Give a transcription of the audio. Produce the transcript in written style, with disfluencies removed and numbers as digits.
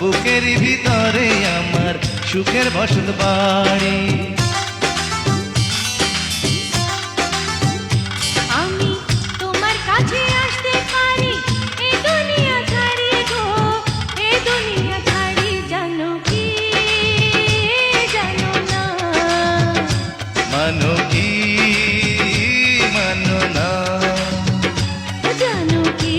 বুকের ভিতরে আমার সুখের বসত বাড়ি। আমি তোমার কাছে আসতে পারি এ দুনিয়া ছাড়িয়ে গো, এ দুনিয়া ছাড়ি, জানো কি জানো না, মানো কি মানো না, জানো কি